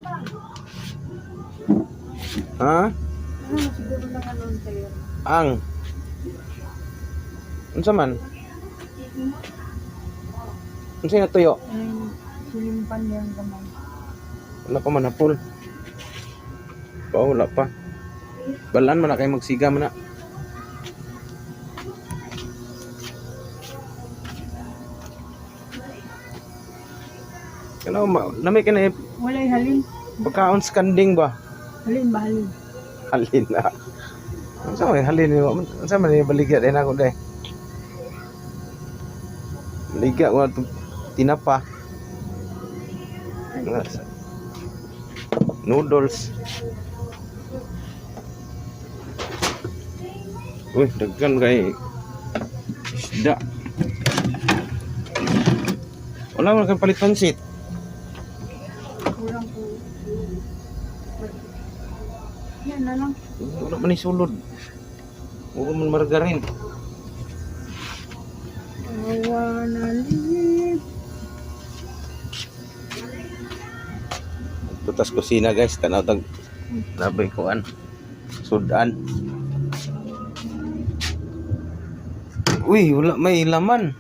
Ha? Siguro lang ano sa'yo. Ang? Unsa man? Unsa na tuyo? Silimpan niyang gamay. Wala pa man hapol. Wala pa. Balaan man na kayo magsiga man na. Ano, lamay ka na Walay halin. pagkaon skanding ba? Halin ba halin? Halin na. Unsa man halin mo? Unsa man yung baligya din ako dai. Baligya ko na tinapa. Noodles. Uy, daghan kay isda. Wala man kang palit pansit. Kulang po. Yan na lang. Wala man isulod. Wala man margarin. Awa na liit. Tutas kusina guys, tanaw tag labay kuan. Sudan. Uy, wala may laman.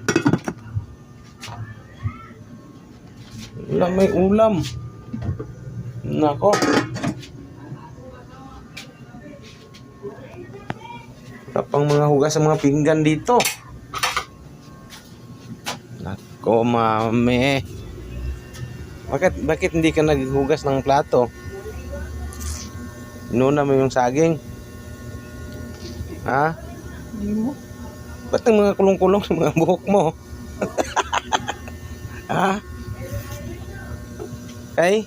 Wala may ulam. Nako. Wala pang mga hugas sa mga pinggan dito. Nako, mame. Bakit hindi ka naghugas ng plato? Inuna mo yung saging. Ha? Hindi mo. Ba't ang mga kulong-kulong sa mga buhok mo? Ha? Okay?